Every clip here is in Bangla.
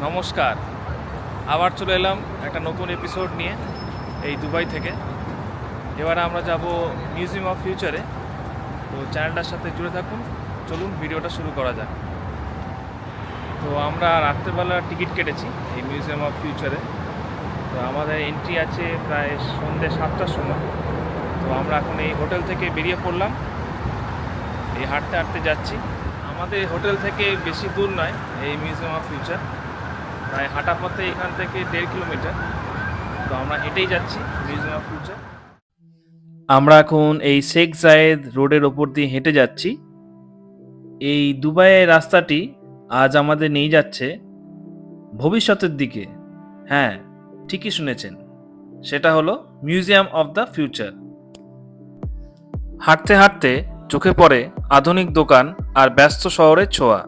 নমস্কার, আবার চলে এলাম একটা নতুন এপিসোড নিয়ে এই দুবাই থেকে। এবার আমরা যাব মিউজিয়াম অফ ফিউচারে। তো চ্যানেলটার সাথে জুড়ে থাকুন, চলুন ভিডিওটা শুরু করা যাক। তো আমরা রাত্রেবেলা টিকিট কেটেছি এই মিউজিয়াম অফ ফিউচারে। তো আমাদের এন্ট্রি আছে প্রায় সন্ধ্যে 7টার সময়। তো আমরা এখন এই হোটেল থেকে বেরিয়ে পড়লাম, এই হাঁটতে হাঁটতে যাচ্ছি। আমাদের হোটেল থেকে বেশি দূর নয় এই মিউজিয়াম অফ ফিউচার, প্রায় হাঁটা পথে এখান থেকে 1.5 কিলোমিটার। তো আমরা হেঁটেই যাচ্ছি মিউজিয়াম অফ ফিউচার। আমরা এখন এই শেখ জায়েদ রোডের ওপর দিয়ে হেঁটে যাচ্ছি। এই দুবাইয়ের রাস্তাটি আজ আমাদের নিয়ে যাচ্ছে ভবিষ্যতের দিকে। হ্যাঁ, ঠিকই শুনেছেন, সেটা হলো মিউজিয়াম অফ দ্য ফিউচার। হাঁটতে হাঁটতে চোখে পড়ে আধুনিক দোকান আর ব্যস্ত শহরের ছোঁয়া।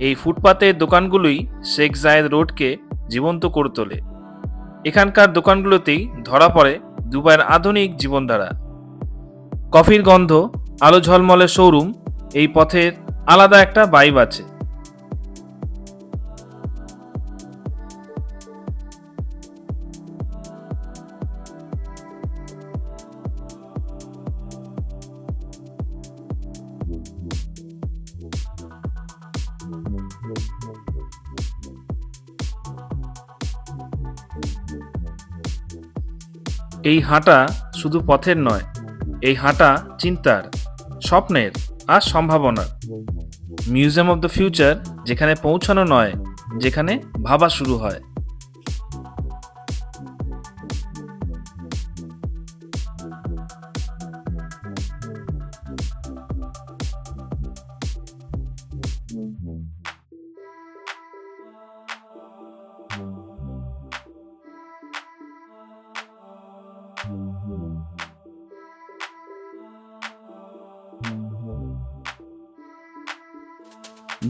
এই ফুটপাতের দোকানগুলোই শেখ জায়েদ রোডকে জীবন্ত করে তোলে। এখানকার দোকানগুলোতেই ধরা পড়ে দুবাইয়ের আধুনিক জীবনধারা। কফির গন্ধ, আলো ঝলমলে শোরুম, এই পথের আলাদা একটা ভাইব আছে। এই হাঁটা শুধু পথের নয়, এই হাঁটা চিন্তার, স্বপ্নের আর সম্ভাবনার। মিউজিয়াম অফ দ্য ফিউচার যেখানে পৌঁছানো নয়, যেখানে ভাবা শুরু হয়।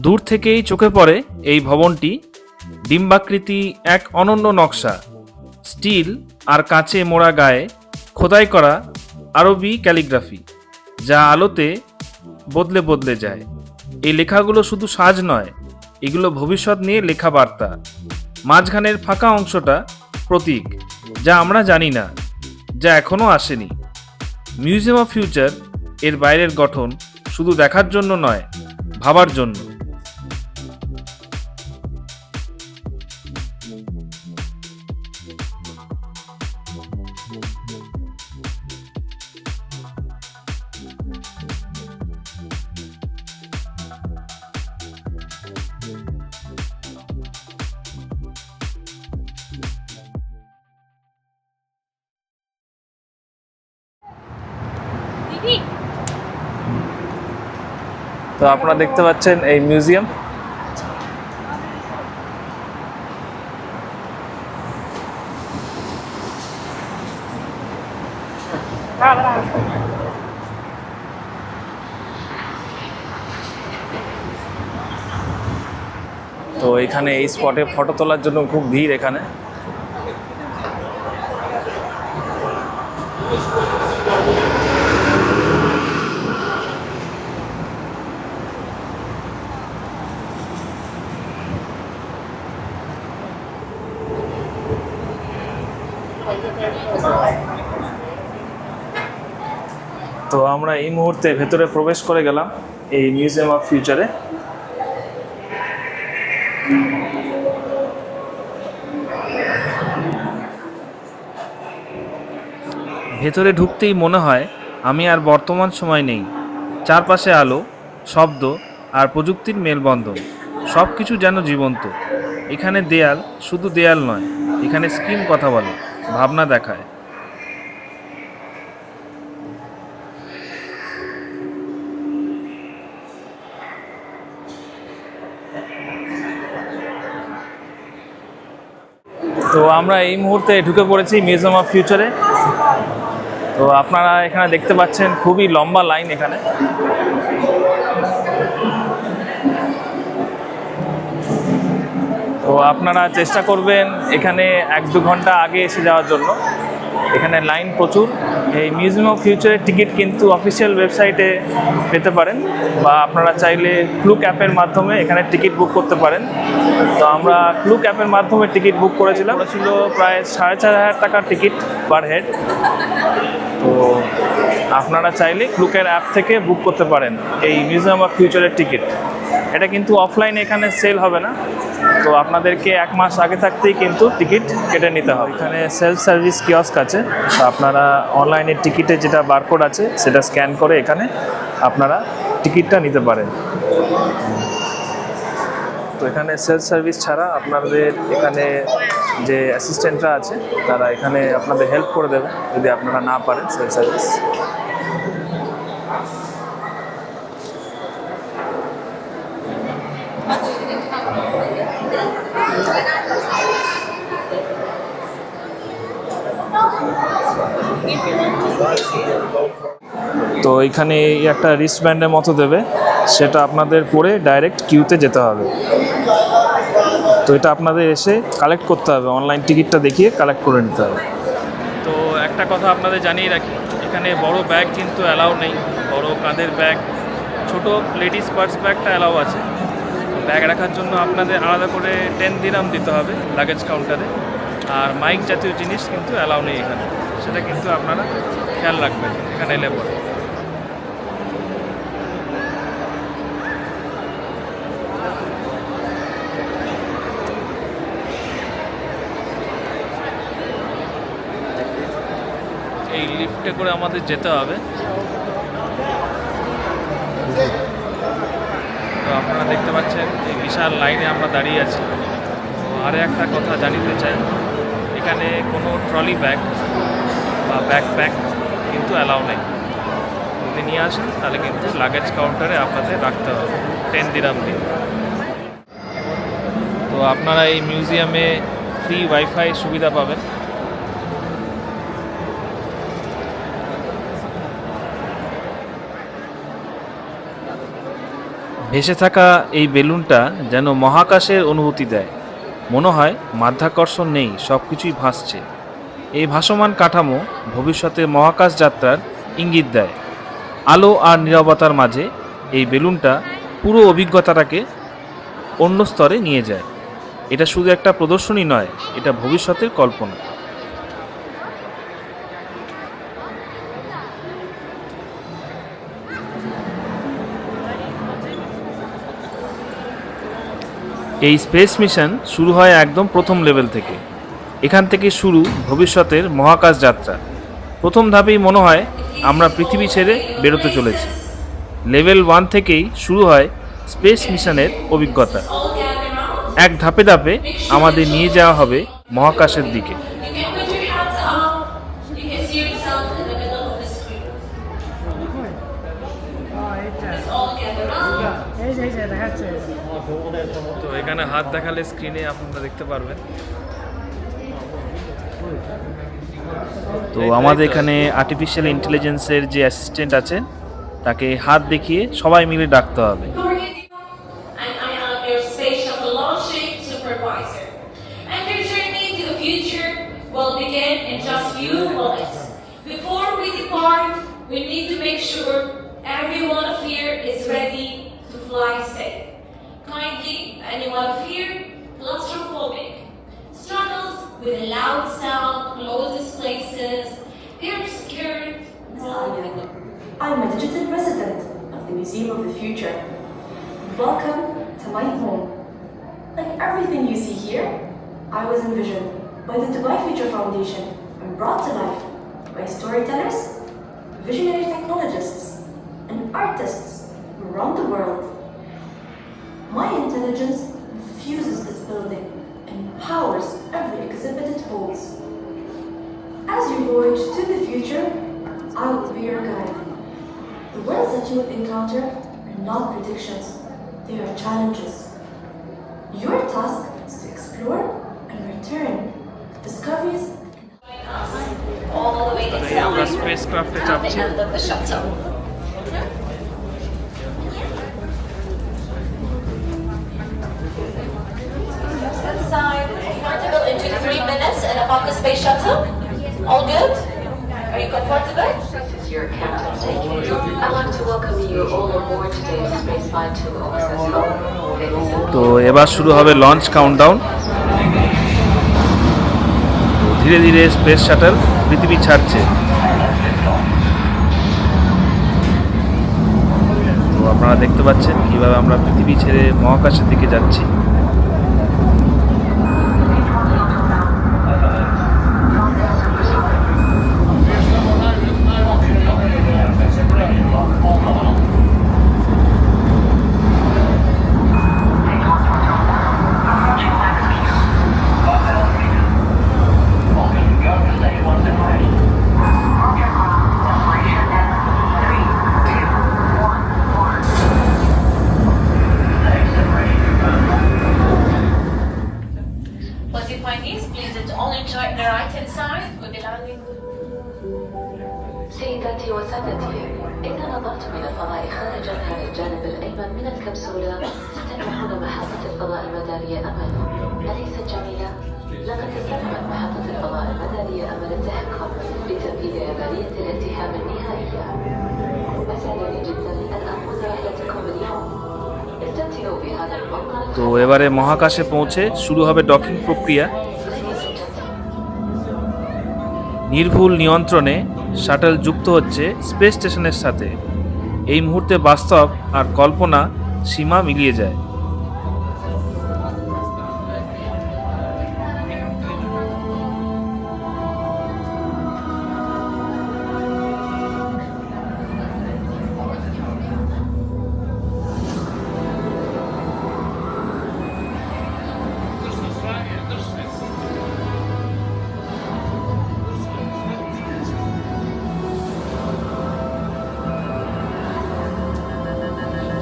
দূর থেকেই চোখে পড়ে এই ভবনটি। ডিম্বাকৃতি এক অনন্য নকশা, স্টিল আর কাঁচে মোড়া গায়ে খোদাই করা আরবি ক্যালিগ্রাফি, যা আলোতে বদলে বদলে যায়। এই লেখাগুলো শুধু সাজ নয়, এগুলো ভবিষ্যৎ নিয়ে লেখা বার্তা। মাঝখানের ফাঁকা অংশটা প্রতীক, যা আমরা জানি না, যা এখনও আসেনি। মিউজিয়াম অফ ফিউচার এর বাইরের গঠন শুধু দেখার জন্য নয়, ভাবার জন্য। তো আপনারা দেখতে পাচ্ছেন এই মিউজিয়াম। তো এখানে এই স্পটে ফটো তোলার জন্য খুব ভিড় এখানে। তো আমরা এই মুহূর্তে ভেতরে প্রবেশ করে গেলাম এই মিউজিয়াম অফ ফিউচারে। ভেতরে ঢুকতেই মনে হয় আমি আর বর্তমান সময় নেই। চারপাশে আলো, শব্দ আর প্রযুক্তির মেলবন্ধন, সব কিছু যেন জীবন্ত। এখানে দেয়াল শুধু দেয়াল নয়, এখানে স্ক্রিন কথা বলে, ভাবনা দেখায়। তো আমরা এই মুহূর্তে ঢুকে পড়েছি মিউজিয়াম অফ ফিউচারে। তো আপনারা এখানে দেখতে পাচ্ছেন খুবই লম্বা লাইন এখানে। তো আপনারা চেষ্টা করবেন এখানে 1-2 ঘন্টা আগে এসে যাওয়ার জন্য। এখানে লাইন প্রচুর। এই মিউজিয়াম অফ ফিউচারের টিকিট কিন্তু অফিসিয়াল ওয়েবসাইটে পেতে পারেন, বা আপনারা চাইলে ক্লুক অ্যাপের মাধ্যমে এখানে টিকিট বুক করতে পারেন। তো আমরা ক্লুক অ্যাপের মাধ্যমে টিকিট বুক করেছিলাম, ছিল প্রায় 4,500 টাকার টিকিট পার হেড। তো আপনারা চাইলে ক্লুকের অ্যাপ থেকে বুক করতে পারেন এই মিউজিয়াম অফ ফিউচারের টিকিট। এটা কিন্তু অফলাইনে এখানে সেল হবে না, তো আপনাদেরকে 1 মাস আগে থাকতেই কিন্তু টিকিট কেটে নিতে হবে। এখানে সেলফ সার্ভিস কিয়স্ক আছে, তো আপনারা অনলাইনে টিকিটে যেটা বারকোড আছে সেটা স্ক্যান করে এখানে আপনারা টিকিটটা নিতে পারেন। তো এখানে সেলফ সার্ভিস ছাড়া আপনাদের এখানে যে অ্যাসিস্ট্যান্টরা আছে তারা এখানে আপনাদের হেল্প করে দেবে যদি আপনারা না পারেন সেলফ সার্ভিস। তো এখানে একটা রিস্টব্যান্ডের মতো দেবে, সেটা আপনাদের পরে ডাইরেক্ট কিউতে যেতে হবে। তো এটা আপনাদের এসে কালেক্ট করতে হবে, অনলাইন টিকিটটা দেখিয়ে কালেক্ট করে নিতে হবে। তো একটা কথা আপনাদের জানিয়ে রাখি, এখানে বড় ব্যাগ কিন্তু অ্যালাউ নেই। বড় কাঁধের ব্যাগ, ছোট লেডিস পার্স ব্যাগটা অ্যালাউ আছে। ব্যাগ রাখার জন্য আপনাদের আলাদা করে 10 দিরহাম দিতে হবে লাগেজ কাউন্টারে। আর মাইক জাতীয় জিনিস কিন্তু অ্যালাউ নেই এখানে, সেটা কিন্তু আপনারা খেয়াল রাখবেন এখানে এলে পরে। এই লিফটে করে আমাদের যেতে হবে। তো আপনারা দেখতে পাচ্ছেন এই বিশাল লাইনে আমরা দাঁড়িয়ে আছি। তো আরও একটা কথা জানিতে চাই, এখানে কোনো ট্রলি ব্যাগ বা ব্যাকপ্যাক কিন্তু অ্যালাউ নেই। যদি নিয়ে আসেন তাহলে কিন্তু লাগেজ কাউন্টারে আপনাদের রাখতে হবে 10 দিরহাম দিয়ে। তো আপনারা এই মিউজিয়ামে ফ্রি ওয়াইফাই সুবিধা পাবেন। ভেসে থাকা এই বেলুনটা যেন মহাকাশের অনুভূতি দেয়। মনে হয় মাধ্যাকর্ষণ নেই, সব কিছুই ভাসছে। এই ভাসমান কাঠামো ভবিষ্যতের মহাকাশ যাত্রার ইঙ্গিত দেয়। আলো আর নীরবতার মাঝে এই বেলুনটা পুরো অভিজ্ঞতাটাকে অন্য স্তরে নিয়ে যায়। এটা শুধু একটা প্রদর্শনী নয়, এটা ভবিষ্যতের কল্পনা। এই স্পেস মিশন শুরু হয় একদম প্রথম লেভেল থেকে। এখান থেকে শুরু ভবিষ্যতের মহাকাশ যাত্রা। প্রথম ধাপেই মনে হয় আমরা পৃথিবী ছেড়ে বেরোতে চলেছি। লেভেল 1 থেকেই শুরু হয় স্পেস মিশনের অভিজ্ঞতা। এক ধাপে ধাপে আমাদের নিয়ে যাওয়া হবে মহাকাশের দিকে। তো এখানে হাত দেখালে স্ক্রিনে আপনারা দেখতে পারবেন। তো আমাদের এখানে আর্টিফিশিয়াল ইন্টেলিজেন্সের যে অ্যাসিস্ট্যান্ট আছেন তাকে হাত দেখিয়ে সবাই মিলে ডাকতে হবে। Kindly, anyone of here claustrophobic, struggles with a loud sound, closed places, they're scared. I'm a digital resident of the Museum of the Future. Welcome to my home. Like everything you see here, I was envisioned by the Dubai Future Foundation and brought to life by storytellers, visionary technologists, and artists around the world. My intelligence infuses this building and powers every exhibit it holds. As you voyage to the future, I will be your guide. The worlds that you will encounter are not predictions, they are challenges. Your task is to explore and return to discoveries All the way to আমরা স্পেসক্রাফটে the চাপছি। end of the shuttle. Inside, comfortable into 3 minutes in a Focus Space Shuttle. All good? Are you comfortable? This is your captain speaking. I'd like to welcome you all aboard today's spaceflight to OSS Home. Ladies and তো এবার শুরু হবে লঞ্চ কাউন্টডাউন। ধীরে ধীরে স্পেস শাটল পৃথিবী ছাড়ছে। তো আপনারা দেখতে পাচ্ছেন কিভাবে আমরা পৃথিবী ছেড়ে মহাকাশের দিকে যাচ্ছি। Pioneers, please only join the right hand side. We'll be landing. سيداتي وسادتي، إذا نظرت من الفضاء خارجا على الجانب الأيمن من الكبسولة ستلمحون محطة الفضاء المدارية أمل. أليست جميلة؟ لقد استلمت محطة الفضاء المدارية أمل التحكم بتنفيذ عملية الالتحام النهائية. أسعدني جدا أن أخوض رحلتكم اليوم. استمتعوا بهذا المنظر. তো এবারে মহাকাশে পৌঁছে শুরু হবে ডকিং প্রক্রিয়া। নির্ভুল নিয়ন্ত্রণে শাটল যুক্ত হচ্ছে স্পেস স্টেশনের সাথে। এই মুহূর্তে বাস্তব আর কল্পনা সীমা মিলিয়ে যায়।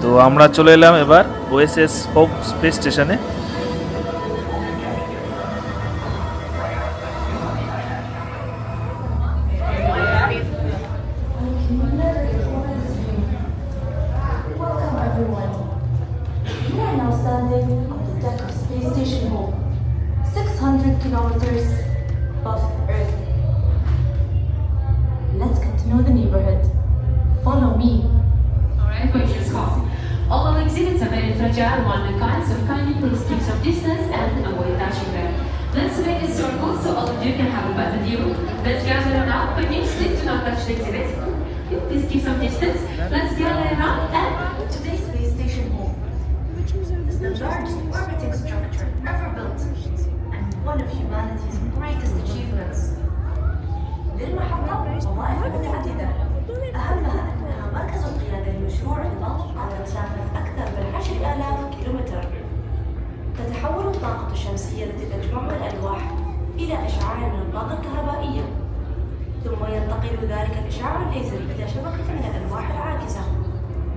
তো আমরা চলে এলাম এবার ওএসএস হোপ স্পেস স্টেশনে। Welcome everyone. You are now standing on the deck of Space Station Hope, 600 kilometers above Earth. Let's get to know the neighborhood. Follow me. Alright, Voyager's call. Although exhibits are very fragile one of kind, so kindly please keep some distance and avoid touching them. Let's make a circle so all of you can have a better view. Let's gather around, but please do not touch the exhibit. Please keep some distance. Let's gather around and Today's Space Station Home is the largest orbiting structure ever built and one of humanity's greatest achievements. للمحطة وظائف متعددة، أهمها أنها مركز القيادة لمشروع النقل على مسافة أكثر من 10,000 كيلومتر. تتحول الطاقة الشمسية التي تجمعها الألواح إلى إشعاع من الطاقة الكهربائية، ثم ينتقل ذلك الإشعاع الليزري إلى شبكة من الألواح العاكسة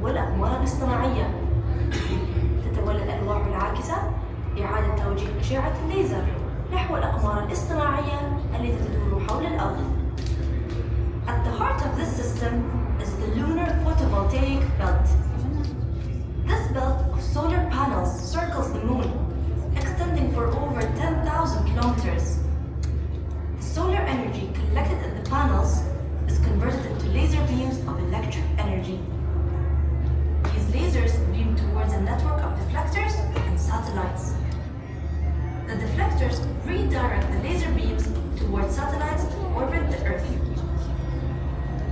والأقمار الاصطناعية. تتولى الألواح العاكسة إعادة توجيه أشعة الليزر نحو الأقمار الاصطناعية التي تدور حول الأرض. At the heart of this system is the lunar photovoltaic belt. This belt of solar panels circles the moon, extending for over 10,000 kilometers. The solar energy collected in the panels is converted into laser beams of electric energy. These lasers beam towards a network of deflectors and satellites. The deflectors redirect the laser beams towards satellites to orbit the Earth.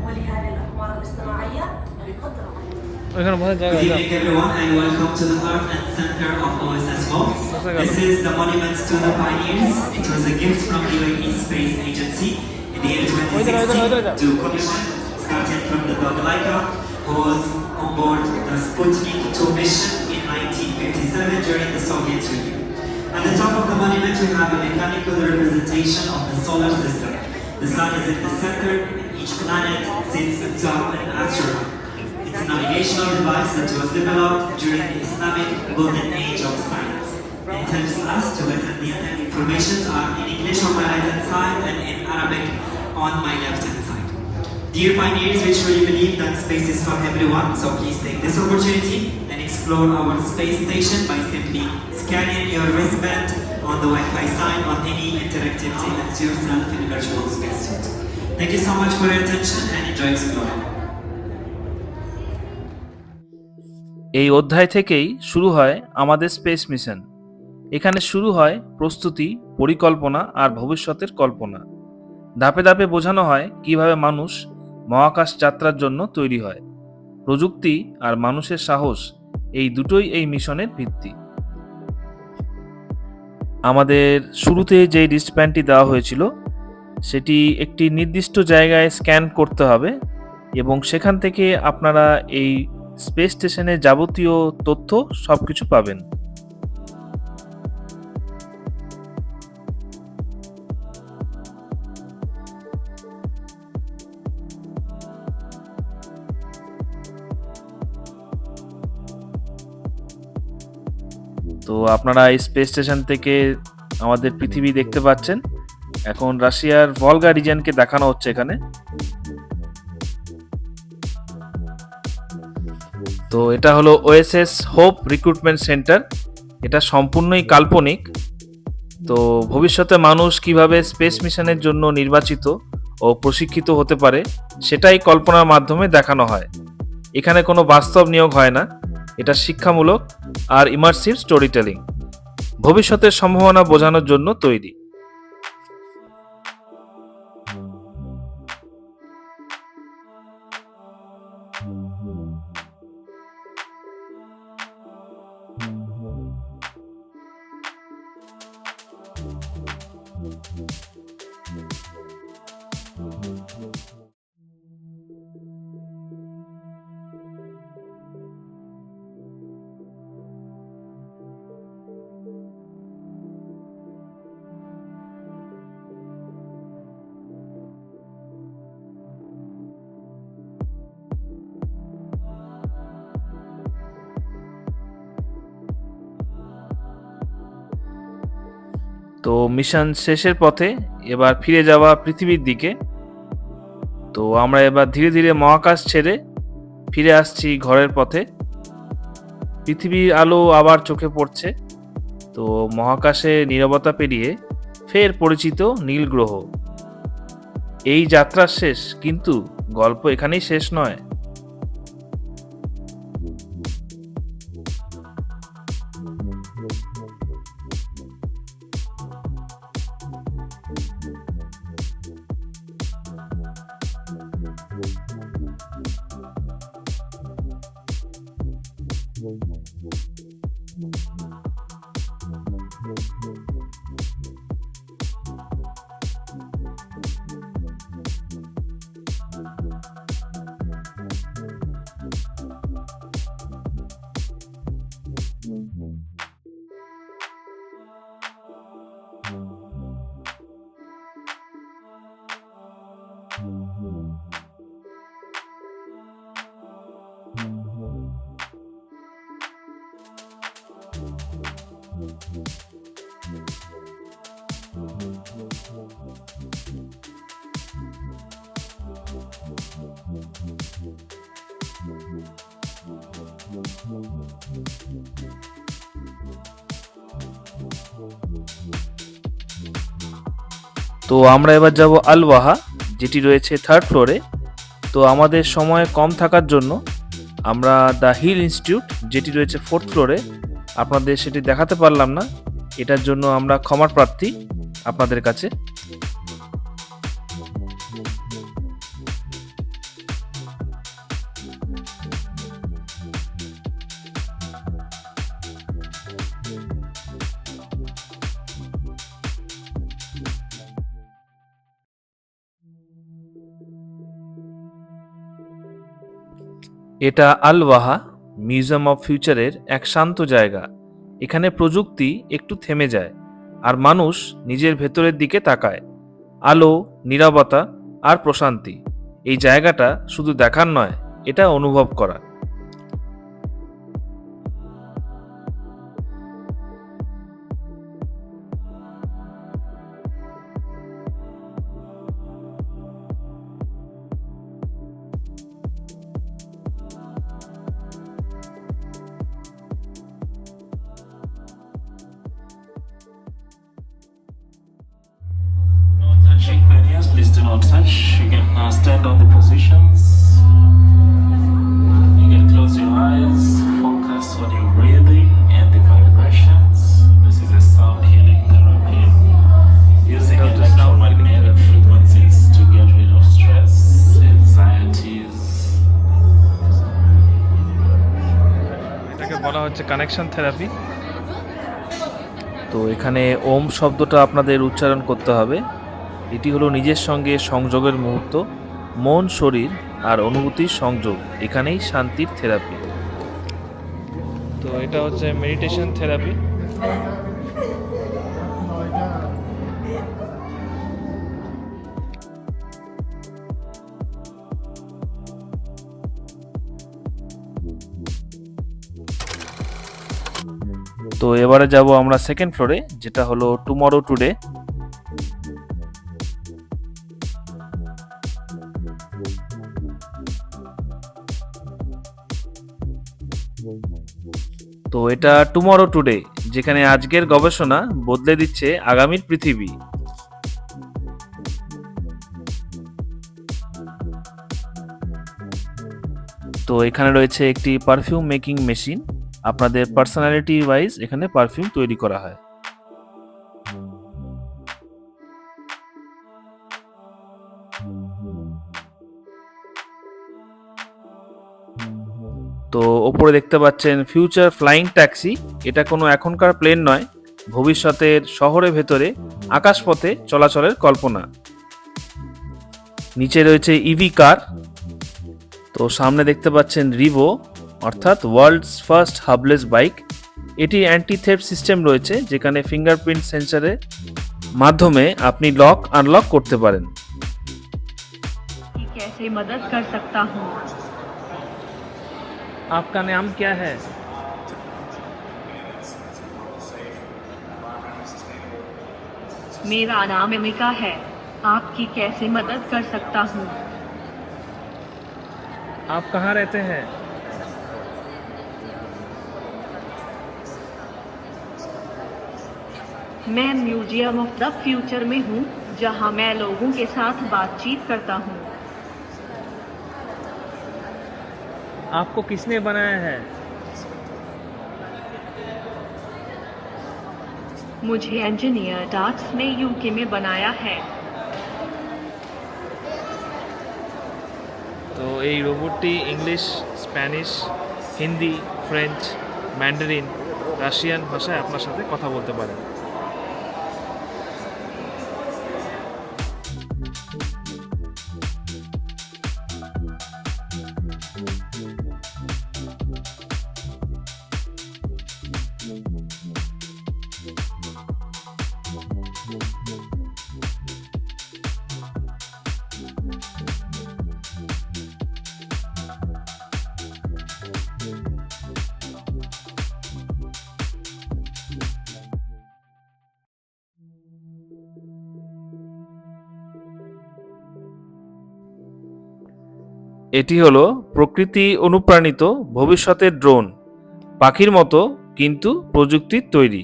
ولهذه الأقمار الاصطناعية القدرة على Good evening everyone and welcome to the heart and center of OSS Hope. This is the monument to the pioneers. It was a gift from the UAE Space Agency in the year 2016 to commission, starting from the dog Laika, who was on board the Sputnik 2 mission in 1957 during the Soviet Union. At the top of the monument we have a mechanical representation of the solar system. The sun is in the center and each planet sits atop an asteroid. It's a navigational device that was developed during the Islamic golden age of science. And it helps us to get the information in English on my right hand side and in Arabic on my left hand side. Dear pioneers, we truly believe that space is for everyone, so please take this opportunity and explore our space station by simply scanning your wristband on the Wi-Fi sign on any interactive to immerse yourself in a virtual spacesuit. Thank you so much for your attention and enjoy exploring. এই অধ্যায় থেকেই শুরু হয় আমাদের স্পেস মিশন। এখানে শুরু হয় প্রস্তুতি, পরিকল্পনা আর ভবিষ্যতের কল্পনা। ধাপে ধাপে বোঝানো হয় কিভাবে মানুষ মহাকাশ যাত্রার জন্য তৈরি হয়। প্রযুক্তি আর মানুষের সাহস এই দুটোই এই মিশনের ভিত্তি। আমাদের শুরুতে যে রিস্টব্যান্ডটি দেওয়া হয়েছিল সেটি একটি নির্দিষ্ট জায়গায় স্ক্যান করতে হবে এবং সেখান থেকে আপনারা এই স্পেস স্টেশনের যাবতীয় তথ্য সবকিছু পাবেন। তো আপনারা এই স্পেস স্টেশন থেকে আমাদের পৃথিবী দেখতে পাচ্ছেন। এখন রাশিয়ার ভলগা রিজিয়নকে দেখানো হচ্ছে এখানে। তো এটা হলো ওএসএস হোপ রিক্রুটমেন্ট সেন্টার। এটা সম্পূর্ণই কাল্পনিক। তো ভবিষ্যতে মানুষ কিভাবে স্পেস মিশনের জন্য নির্বাচিত ও প্রশিক্ষিত হতে পারে সেটাই কল্পনার মাধ্যমে দেখানো হয়। এখানে কোনো বাস্তব নিয়োগ হয় না, এটা শিক্ষামূলক আর ইমার্সিভ স্টোরি টেলিং, ভবিষ্যতের সম্ভাবনা বোঝানোর জন্য তৈরি। তো মিশন শেষের পথে এবার ফিরে যাওয়া পৃথিবীর দিকে। তো আমরা এবার ধীরে ধীরে মহাকাশ ছেড়ে ফিরে আসছি ঘরের পথে। পৃথিবীর আলো আবার চোখে পড়ছে। তো মহাকাশে নীরবতা পেরিয়ে ফের পরিচিত নীল গ্রহ। এই যাত্রার শেষ, কিন্তু গল্প এখানেই শেষ নয়। তো আমরা এবার যাব আল-ওয়াহা, যেটি রয়েছে 3rd ফ্লোরে। তো আমাদের সময় কম থাকার জন্য আমরা দ্য হিল ইনস্টিটিউট, যেটি রয়েছে 4th ফ্লোরে, আপনাদের সেটি দেখাতে পারলাম না। এটার জন্য আমরা ক্ষমার প্রার্থী আপনাদের কাছে। এটা আল-ওয়াহা মিউজিয়াম অফ ফিউচারের এক শান্ত জায়গা। এখানে প্রযুক্তি একটু থেমে যায় আর মানুষ নিজের ভেতরের দিকে তাকায়। আলো, নীরবতা আর প্রশান্তি। এই জায়গাটা শুধু দেখার নয়, এটা অনুভব করা। Attaching barriers, please do not touch. You can stand on the positions. You can close your eyes, focus on your breathing and the vibrations. This is a sound healing therapy using electromagnetic frequencies to get rid of stress, anxieties. এটাকে বলা হচ্ছে কানেকশন থেরাপি। তো এখানে ওম শব্দটা আপনাদের উচ্চারণ করতে হবে। এটি হলো নিজের সঙ্গে সংযোগের মুহূর্ত, মন, শরীর আর অনুভূতির সংযোগ, এখানেই শান্তির থেরাপি। তো এটা হচ্ছে মেডিটেশন থেরাপি। তো এবারে যাব আমরা সেকেন্ড ফ্লোরে, যেটা হলো টুমরো টুডে। তো এটা টুমরো টুডে, যেখানে আজকের গবেষণা বদলে দিচ্ছে আগামীর পৃথিবী। তো এখানে রয়েছে একটি পারফিউম মেকিং মেশিন। আপনাদের পার্সোনালিটি ওয়াইজ এখানে পারফিউম তৈরি করা হয়। তো ওপরে দেখতে পাচ্ছেন ফিউচার ফ্লাইং ট্যাক্সি। এটা কোনো এখনকার প্লেন নয়, ভবিষ্যতের শহরের ভেতরে আকাশপথে চলাচলের কল্পনা। নিচে রয়েছে ইভি কার। তো সামনে দেখতে পাচ্ছেন রিভো, অর্থাৎ ওয়ার্ল্ডস ফার্স্ট হাবলেস বাইক। এটি অ্যান্টি থেফট সিস্টেম রয়েছে, যেখানে ফিঙ্গারপ্রিন্ট সেন্সরের মাধ্যমে আপনি লক আনলক করতে পারেন। कैसे मदद कर सकता हूँ? आपका नाम क्या है? मेरा नाम अमिका है। आपकी कैसे मदद कर सकता हूँ? आप कहाँ रहते हैं? मैं म्यूजियम ऑफ द फ्यूचर में हूँ, जहाँ मैं लोगों के साथ बातचीत करता हूँ। आपको किसने बनाया है? मुझे इंजीनियर टास्क ने यूके में बनाया है। তো এই রোবটটি English, Spanish, Hindi, French, Mandarin, Russian ভাষায় আপনার সাথে কথা বলতে পারে। এটি হলো প্রকৃতি অনুপ্রাণিত ভবিষ্যতের ড্রোন, পাখির মতো কিন্তু প্রযুক্তির তৈরি।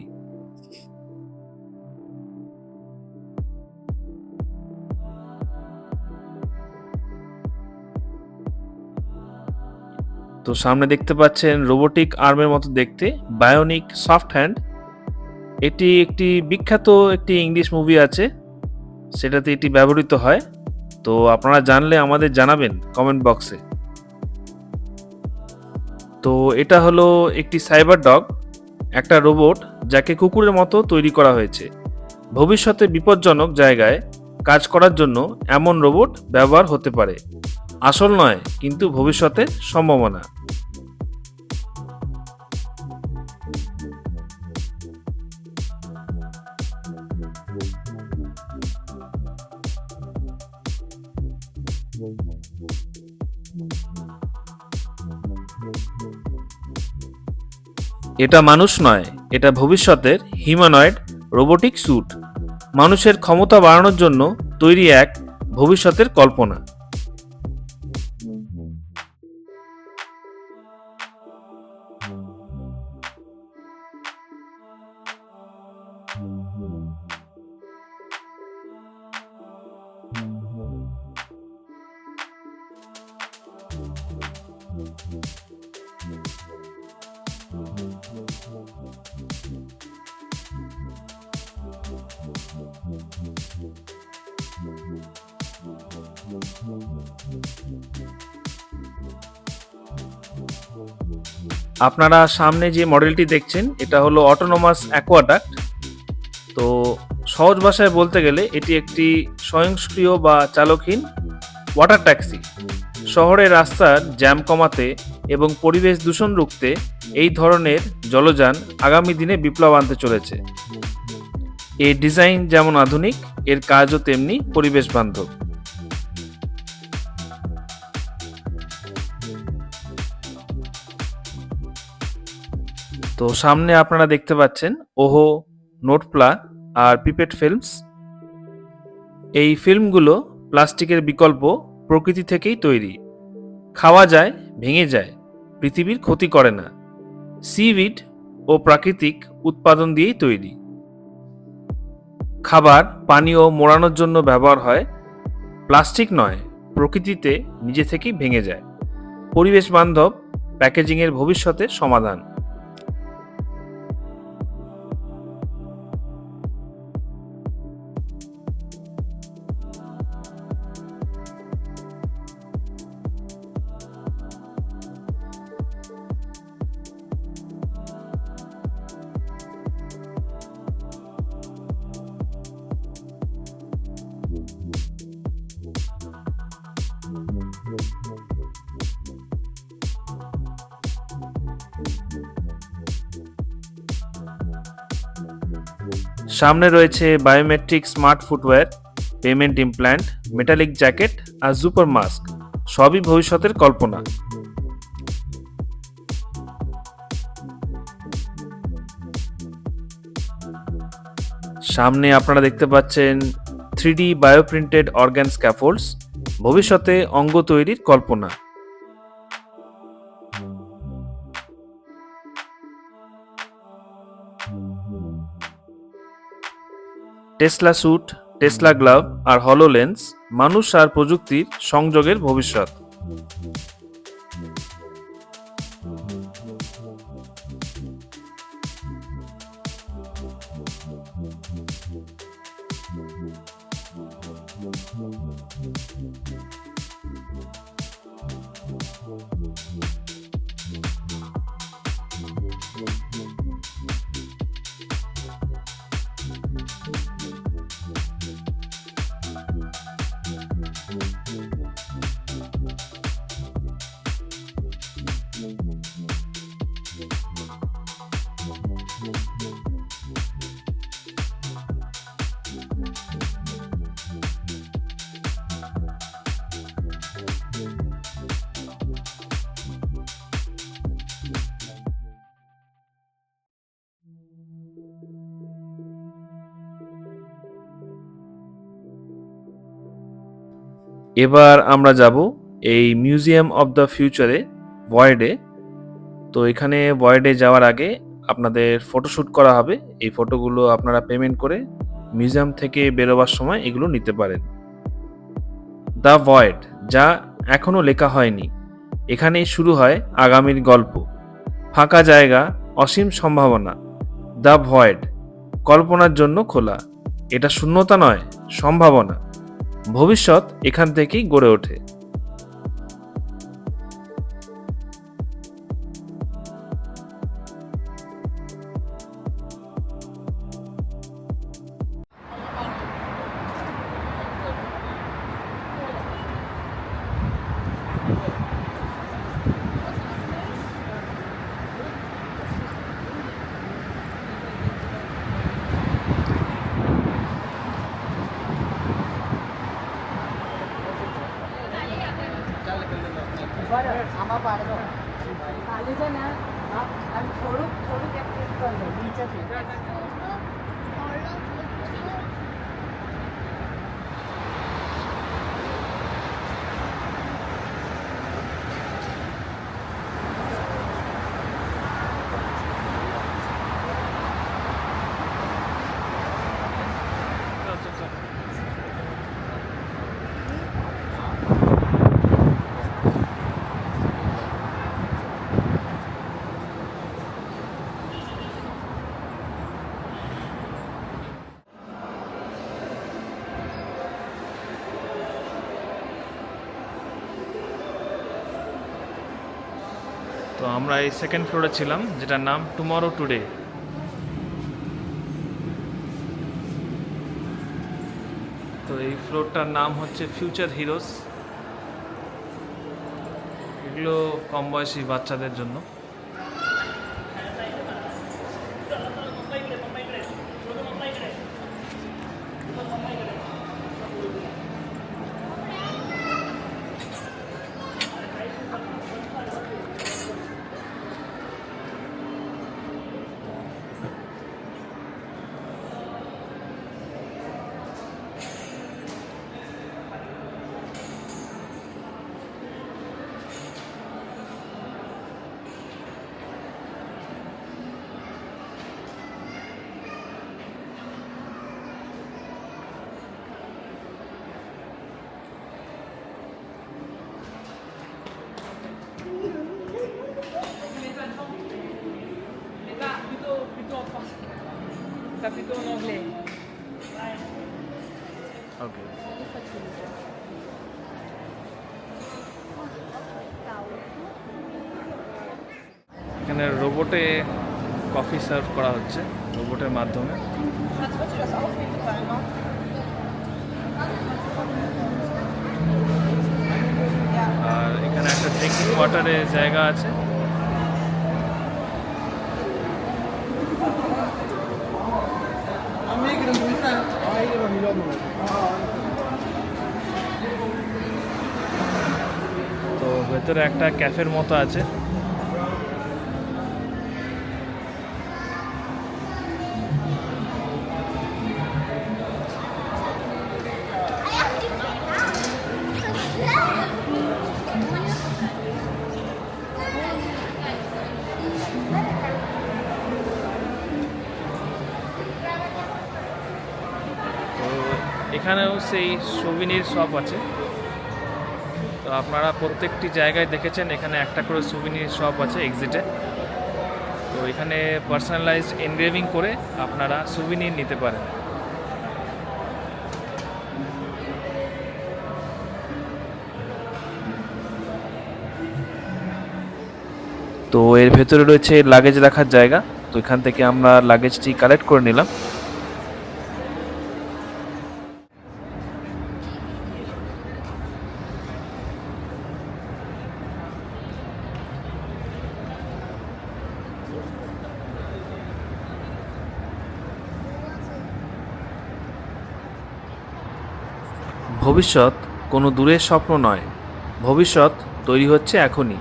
তো সামনে দেখতে পাচ্ছেন রোবোটিক আর্মের মতো দেখতে, বায়োনিক সফট হ্যান্ড। এটি একটি বিখ্যাত একটি ইংলিশ মুভি আছে, সেটাতে এটি ব্যবহৃত হয়। তো আপনারা জানলে আমাদের জানাবেন কমেন্ট বক্সে। তো এটা হলো একটি সাইবার ডগ, একটা রোবট যাকে কুকুরের মতো তৈরি করা হয়েছে। ভবিষ্যতে বিপজ্জনক জায়গায় কাজ করার জন্য এমন রোবট ব্যবহার হতে পারে। আসল নয়, কিন্তু ভবিষ্যতের সম্ভাবনা। এটা মানুষ নয়, এটা ভবিষ্যতের হিউম্যানয়েড রোবোটিক স্যুট, মানুষের ক্ষমতা বাড়ানোর জন্য তৈরি এক ভবিষ্যতের কল্পনা। আপনারা সামনে যে মডেলটি দেখছেন এটা হলো অটোনোমাস অ্যাকোয়াডাক্ট। তো সহজ ভাষায় বলতে গেলে এটি একটি স্বয়ংক্রিয় বা চালকহীন ওয়াটার ট্যাক্সি। শহরের রাস্তার জ্যাম কমাতে এবং পরিবেশ দূষণ রুখতে এই ধরনের জলযান আগামী দিনে বিপ্লব আনতে চলেছে। এর ডিজাইন যেমন আধুনিক, এর কাজও তেমনি পরিবেশ বান্ধব। তো সামনে আপনারা দেখতে পাচ্ছেন ওহো, নোটপ্লা আর পিপেট ফিল্মস। এই ফিল্মগুলো প্লাস্টিকের বিকল্প, প্রকৃতি থেকেই তৈরি। খাওয়া যায়, ভেঙে যায়, পৃথিবীর ক্ষতি করে না। সিউইড ও প্রাকৃতিক উৎপাদন দিয়েই তৈরি। খাবার, পানীয় মোড়ানোর জন্য ব্যবহার হয়, প্লাস্টিক নয়, প্রকৃতিতে নিজে থেকেই ভেঙে যায়। পরিবেশ বান্ধব প্যাকেজিংয়ের ভবিষ্যতের সমাধান। সামনে রয়েছে biometric smart footwear, payment implant, metallic jacket আর সুপার মাস্ক। সবই ভবিষ্যতের কল্পনা। সামনে আপনারা দেখতে পাচ্ছেন 3D বায়োপ্রিন্টেড অর্গান স্ক্যাফোল্ডস, ভবিষ্যতে অঙ্গ তৈরির কল্পনা। টেসলা স্যুট, টেসলা গ্লাভ আর হলোলেন্স মানুষ আর প্রযুক্তির সংযোগের ভবিষ্যৎ। এবার আমরা যাব এই মিউজিয়াম অব দ্য ফিউচারে, ভয়েডে। তো এখানে ভয়েডে যাওয়ার আগে আপনাদের ফটোশ্যুট করা হবে। এই ফটোগুলো আপনারা পেমেন্ট করে মিউজিয়াম থেকে বেরোবার সময় এগুলো নিতে পারেন। দ্য ভয়েড, যা এখনো লেখা হয়নি। এখানেই শুরু হয় আগামীর গল্প। ফাঁকা জায়গা, অসীম সম্ভাবনা। দ্য ভয়েড, কল্পনার জন্য খোলা। এটা শূন্যতা নয়, সম্ভাবনা। ভবিষ্যৎ এখান থেকেই গড়ে ওঠে। আমরা এই সেকেন্ড ফ্লোরে ছিলাম, যেটার নাম টুমরো টুডে। তো এই ফ্লোরটার নাম হচ্ছে ফিউচার হিরোস। এগুলো কম বয়সী বাচ্চাদের জন্য। Plutôt en anglais. ওকে, এখানে রোবটে কফি সার্ভ করা হচ্ছে, রোবটের মাধ্যমে। আর এখানে একটা ড্রিঙ্কিং ওয়াটারের জায়গা আছে। তো ভেতরে একটা ক্যাফের মতো আছে। এখানেও সেই সুভিনির শপ আছে। তো আপনারা প্রত্যেকটি জায়গায় দেখেছেন এখানে একটা করে সুভিনির শপ আছে এক্সিটে। তো এখানে পার্সোনালাইজড এনগ্রেভিং করে আপনারা সুভিনির নিতে পারেন। তো এর ভেতরে রয়েছে লাগেজ রাখার জায়গা। তো এখান থেকে আমরা লাগেজটি কালেক্ট করে নিলাম। ভবিষ্যৎ কোনো দূরের স্বপ্ন নয়, ভবিষ্যৎ তৈরি হচ্ছে এখনই,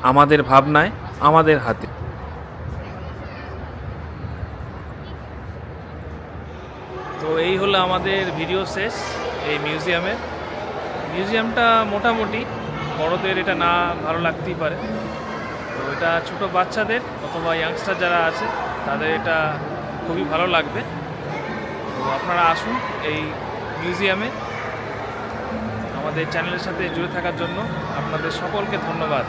আমাদের ভাবনায়, আমাদের হাতে। তো এই হলো আমাদের ভিডিও শেষ এই মিউজিয়ামের। মিউজিয়ামটা মোটামুটি, বড়দের এটা না ভালো লাগতেই পারে। তো এটা ছোট বাচ্চাদের অথবা ইয়াংস্টার যারা আছে তাদের এটা খুবই ভালো লাগবে। তো আপনারা আসুন এই মিউজিয়ামে। আমাদের চ্যানেলের সাথে জুড়ে থাকার জন্য আপনাদের সকলকে ধন্যবাদ।